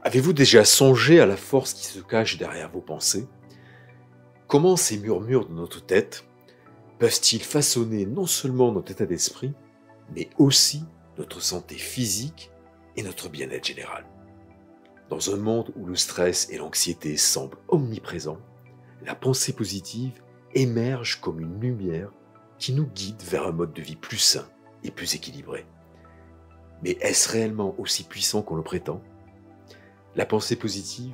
Avez-vous déjà songé à la force qui se cache derrière vos pensées? Comment ces murmures de notre tête peuvent-ils façonner non seulement notre état d'esprit, mais aussi notre santé physique et notre bien-être général? Dans un monde où le stress et l'anxiété semblent omniprésents, la pensée positive émerge comme une lumière qui nous guide vers un mode de vie plus sain et plus équilibré. Mais est-ce réellement aussi puissant qu'on le prétend? La pensée positive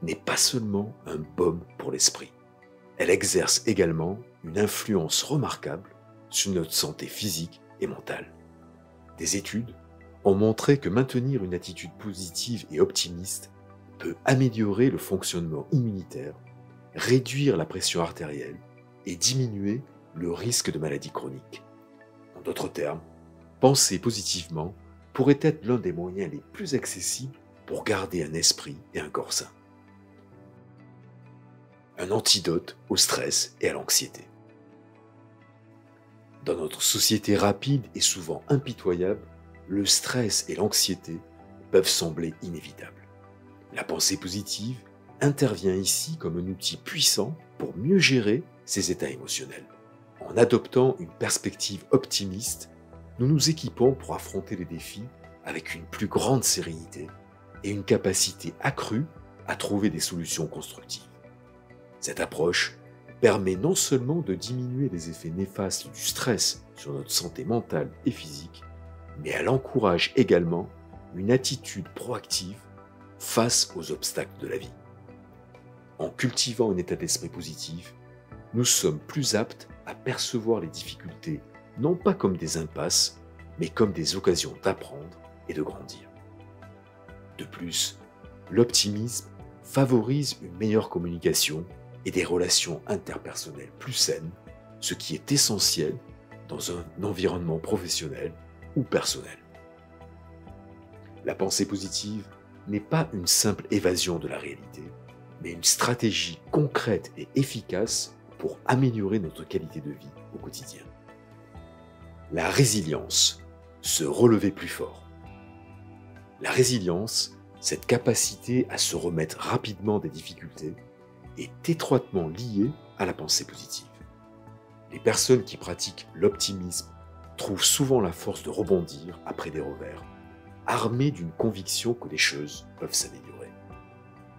n'est pas seulement un baume pour l'esprit. Elle exerce également une influence remarquable sur notre santé physique et mentale. Des études ont montré que maintenir une attitude positive et optimiste peut améliorer le fonctionnement immunitaire, réduire la pression artérielle et diminuer le risque de maladies chroniques. En d'autres termes, penser positivement pourrait être l'un des moyens les plus accessibles pour garder un esprit et un corps sain. Un antidote au stress et à l'anxiété. Dans notre société rapide et souvent impitoyable, le stress et l'anxiété peuvent sembler inévitables. La pensée positive intervient ici comme un outil puissant pour mieux gérer ces états émotionnels. En adoptant une perspective optimiste, nous nous équipons pour affronter les défis avec une plus grande sérénité et une capacité accrue à trouver des solutions constructives. Cette approche permet non seulement de diminuer les effets néfastes du stress sur notre santé mentale et physique, mais elle encourage également une attitude proactive face aux obstacles de la vie. En cultivant un état d'esprit positif, nous sommes plus aptes à percevoir les difficultés non pas comme des impasses, mais comme des occasions d'apprendre et de grandir. De plus, l'optimisme favorise une meilleure communication et des relations interpersonnelles plus saines, ce qui est essentiel dans un environnement professionnel ou personnel. La pensée positive n'est pas une simple évasion de la réalité, mais une stratégie concrète et efficace pour améliorer notre qualité de vie au quotidien. La résilience, se relever plus fort. La résilience, cette capacité à se remettre rapidement des difficultés, est étroitement liée à la pensée positive. Les personnes qui pratiquent l'optimisme trouvent souvent la force de rebondir après des revers, armées d'une conviction que les choses peuvent s'améliorer.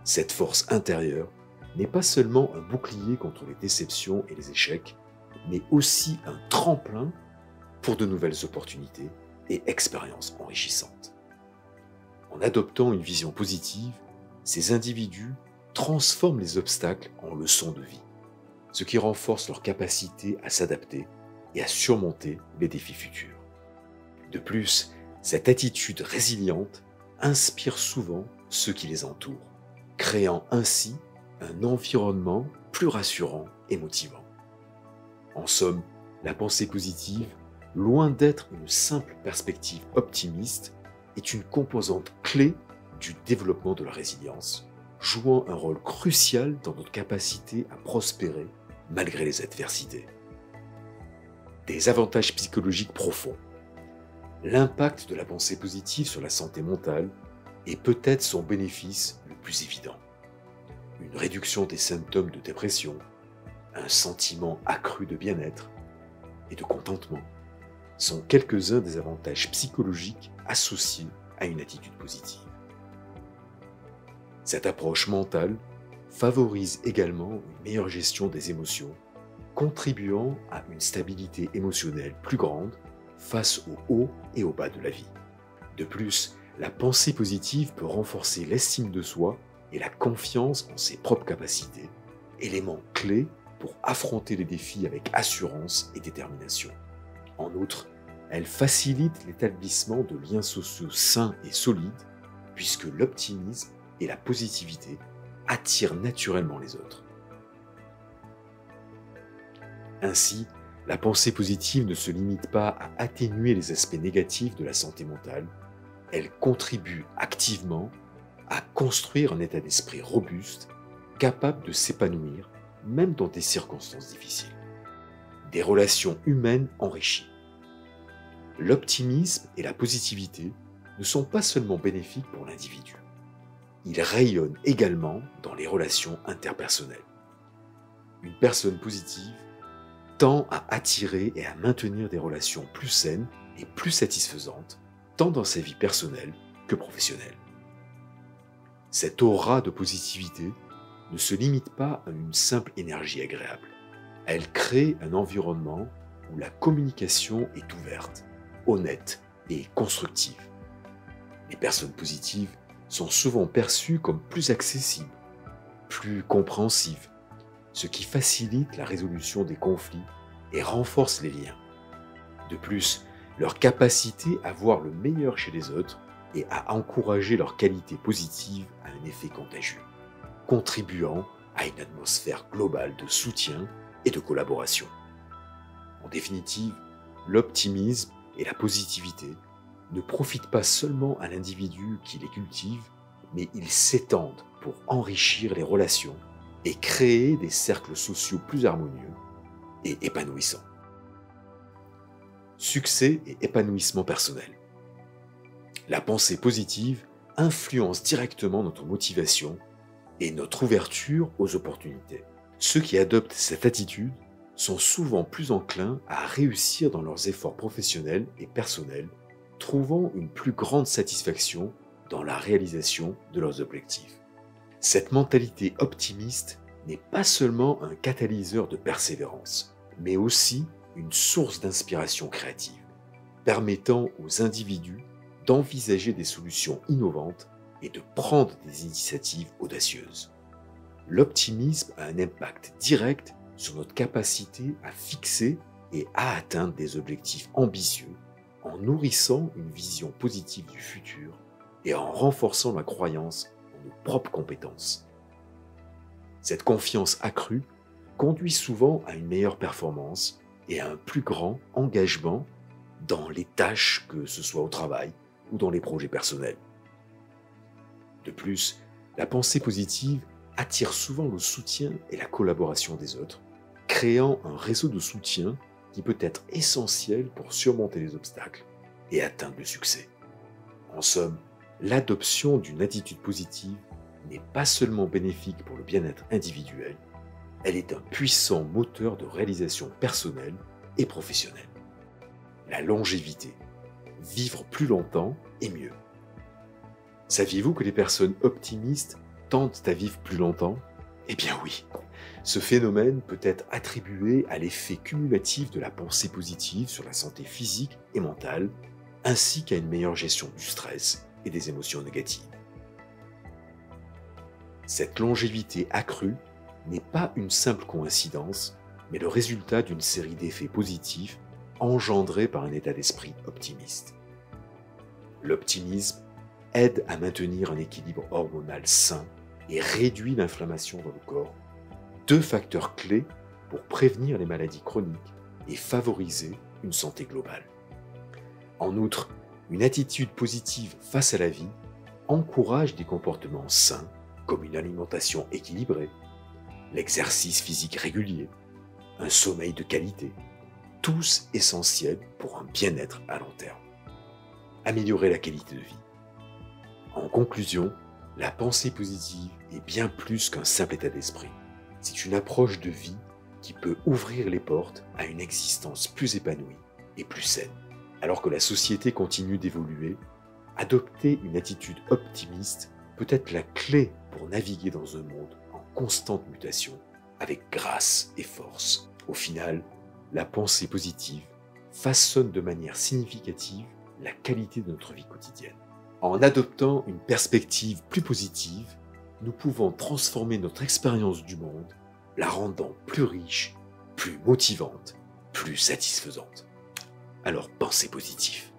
Cette force intérieure n'est pas seulement un bouclier contre les déceptions et les échecs, mais aussi un tremplin pour de nouvelles opportunités et expériences enrichissantes. En adoptant une vision positive, ces individus transforment les obstacles en leçons de vie, ce qui renforce leur capacité à s'adapter et à surmonter les défis futurs. De plus, cette attitude résiliente inspire souvent ceux qui les entourent, créant ainsi un environnement plus rassurant et motivant. En somme, la pensée positive, loin d'être une simple perspective optimiste, est une composante clé du développement de la résilience, jouant un rôle crucial dans notre capacité à prospérer malgré les adversités. Des avantages psychologiques profonds. L'impact de la pensée positive sur la santé mentale est peut-être son bénéfice le plus évident. Une réduction des symptômes de dépression, un sentiment accru de bien-être et de contentement sont quelques-uns des avantages psychologiques associés à une attitude positive. Cette approche mentale favorise également une meilleure gestion des émotions, contribuant à une stabilité émotionnelle plus grande face aux hauts et aux bas de la vie. De plus, la pensée positive peut renforcer l'estime de soi et la confiance en ses propres capacités, éléments clés pour affronter les défis avec assurance et détermination. En outre, elle facilite l'établissement de liens sociaux sains et solides, puisque l'optimisme et la positivité attirent naturellement les autres. Ainsi, la pensée positive ne se limite pas à atténuer les aspects négatifs de la santé mentale, elle contribue activement à construire un état d'esprit robuste, capable de s'épanouir même dans des circonstances difficiles. Des relations humaines enrichies. L'optimisme et la positivité ne sont pas seulement bénéfiques pour l'individu. il rayonne également dans les relations interpersonnelles. Une personne positive tend à attirer et à maintenir des relations plus saines et plus satisfaisantes, tant dans sa vie personnelle que professionnelle. Cette aura de positivité ne se limite pas à une simple énergie agréable. Elle crée un environnement où la communication est ouverte, honnête et constructive. Les personnes positives sont souvent perçues comme plus accessibles, plus compréhensives, ce qui facilite la résolution des conflits et renforce les liens. De plus, leur capacité à voir le meilleur chez les autres et à encourager leurs qualités positives a un effet contagieux, contribuant à une atmosphère globale de soutien et de collaboration. En définitive, l'optimisme et la positivité ne profitent pas seulement à l'individu qui les cultive, mais ils s'étendent pour enrichir les relations et créer des cercles sociaux plus harmonieux et épanouissants. Succès et épanouissement personnel. La pensée positive influence directement notre motivation et notre ouverture aux opportunités. Ceux qui adoptent cette attitude sont souvent plus enclins à réussir dans leurs efforts professionnels et personnels, trouvant une plus grande satisfaction dans la réalisation de leurs objectifs. Cette mentalité optimiste n'est pas seulement un catalyseur de persévérance, mais aussi une source d'inspiration créative, permettant aux individus d'envisager des solutions innovantes et de prendre des initiatives audacieuses. L'optimisme a un impact direct sur notre capacité à fixer et à atteindre des objectifs ambitieux en nourrissant une vision positive du futur et en renforçant la croyance en nos propres compétences. Cette confiance accrue conduit souvent à une meilleure performance et à un plus grand engagement dans les tâches, que ce soit au travail ou dans les projets personnels. De plus, la pensée positive attire souvent le soutien et la collaboration des autres, créant un réseau de soutien qui peut être essentiel pour surmonter les obstacles et atteindre le succès. En somme, l'adoption d'une attitude positive n'est pas seulement bénéfique pour le bien-être individuel, elle est un puissant moteur de réalisation personnelle et professionnelle. La longévité, vivre plus longtemps et mieux. Saviez-vous que les personnes optimistes tendent à vivre plus longtemps? Eh bien oui, ce phénomène peut être attribué à l'effet cumulatif de la pensée positive sur la santé physique et mentale, ainsi qu'à une meilleure gestion du stress et des émotions négatives. Cette longévité accrue n'est pas une simple coïncidence, mais le résultat d'une série d'effets positifs engendrés par un état d'esprit optimiste. L'optimisme aide à maintenir un équilibre hormonal sain et réduit l'inflammation dans le corps, deux facteurs clés pour prévenir les maladies chroniques et favoriser une santé globale. En outre, une attitude positive face à la vie encourage des comportements sains comme une alimentation équilibrée, l'exercice physique régulier, un sommeil de qualité, tous essentiels pour un bien-être à long terme. Améliorer la qualité de vie. En conclusion, la pensée positive est bien plus qu'un simple état d'esprit. C'est une approche de vie qui peut ouvrir les portes à une existence plus épanouie et plus saine. Alors que la société continue d'évoluer, adopter une attitude optimiste peut être la clé pour naviguer dans un monde en constante mutation, avec grâce et force. Au final, la pensée positive façonne de manière significative la qualité de notre vie quotidienne. En adoptant une perspective plus positive, nous pouvons transformer notre expérience du monde, la rendant plus riche, plus motivante, plus satisfaisante. Alors pensez positif.